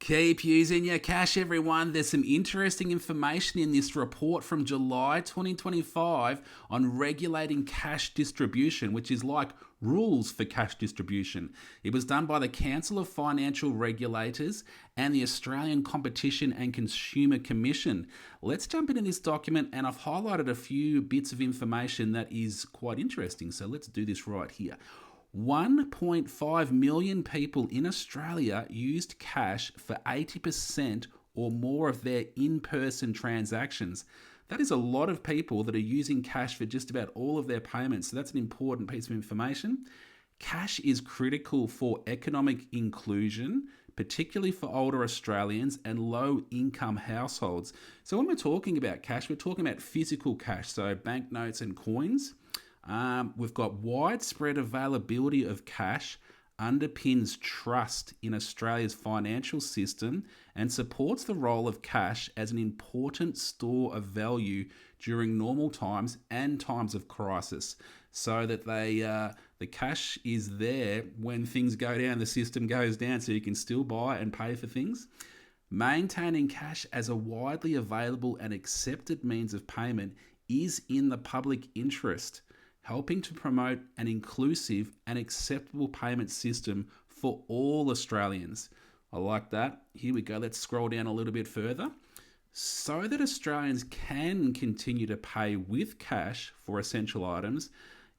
Keep using your cash, everyone. There's some interesting information in this report from July 2025 on regulating cash distribution, which is like rules for cash distribution. It was done by the Council of Financial Regulators and the Australian Competition and Consumer Commission. Let's jump into this document, and I've highlighted a few bits of information that is quite interesting. So let's do this right here. 1.5 million people in Australia used cash for 80% or more of their in-person transactions. That is a lot of people that are using cash for just about all of their payments. So that's an important piece of information. Cash is critical for economic inclusion, particularly for older Australians and low-income households. So when we're talking about cash, we're talking about physical cash, so banknotes and coins. We've got widespread availability of cash underpins trust in Australia's financial system and supports the role of cash as an important store of value during normal times and times of crisis, so that the cash is there when things go down, the system goes down, so you can still buy and pay for things. Maintaining cash as a widely available and accepted means of payment is in the public interest, helping to promote an inclusive and acceptable payment system for all Australians. I like that. Here we go. Let's scroll down a little bit further. So that Australians can continue to pay with cash for essential items,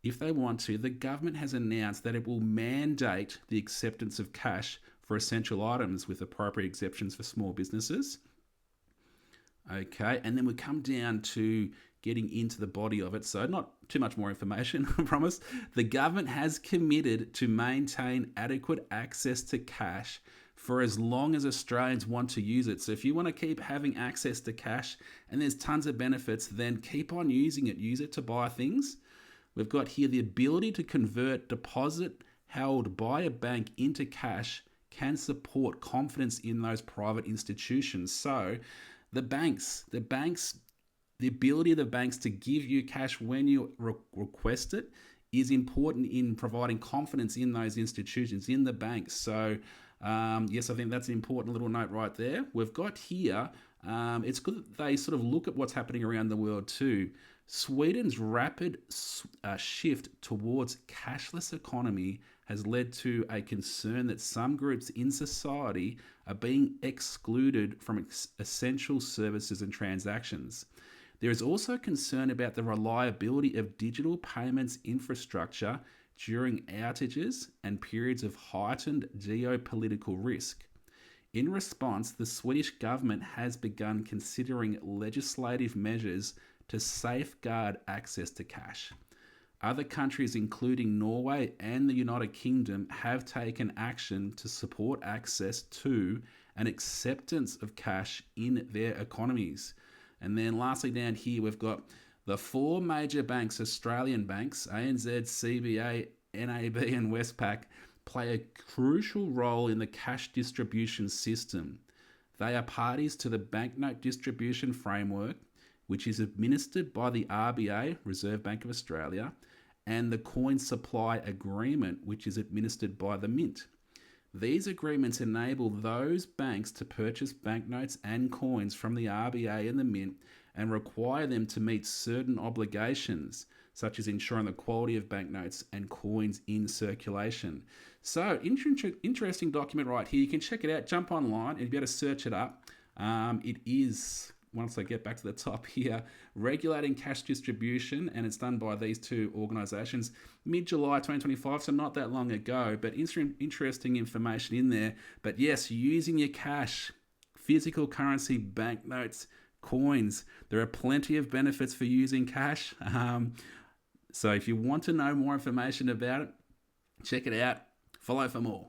if they want to, the government has announced that it will mandate the acceptance of cash for essential items with appropriate exceptions for small businesses. Okay, and then we come down to getting into the body of it. So not too much more information, I promise. The government has committed to maintain adequate access to cash for as long as Australians want to use it. So if you want to keep having access to cash, and there's tons of benefits, then keep on using it. Use it to buy things. We've got here the ability to convert deposit held by a bank into cash can support confidence in those private institutions. So the ability of the banks to give you cash when you request it is important in providing confidence in those institutions, in the banks. So, yes, I think that's an important little note right there. We've got here, it's good that they sort of look at what's happening around the world too. Sweden's rapid shift towards cashless economy has led to a concern that some groups in society are being excluded from essential services and transactions. There is also concern about the reliability of digital payments infrastructure during outages and periods of heightened geopolitical risk. In response, the Swedish government has begun considering legislative measures to safeguard access to cash. Other countries, including Norway and the United Kingdom, have taken action to support access to and acceptance of cash in their economies. And then lastly down here, we've got the four major banks, Australian banks, ANZ, CBA, NAB and Westpac, play a crucial role in the cash distribution system. They are parties to the banknote distribution framework, which is administered by the RBA, Reserve Bank of Australia, and the Coin Supply Agreement, which is administered by the Mint. These agreements enable those banks to purchase banknotes and coins from the RBA and the Mint and require them to meet certain obligations, such as ensuring the quality of banknotes and coins in circulation. So, interesting document right here. You can check it out, jump online, and you'll be able to search it up. It is, once I get back to the top here, regulating cash distribution, and it's done by these two organisations mid-July 2025, so not that long ago, but interesting information in there. But yes, using your cash, physical currency, banknotes, coins, there are plenty of benefits for using cash. So if you want to know more information about it, check it out. Follow for more.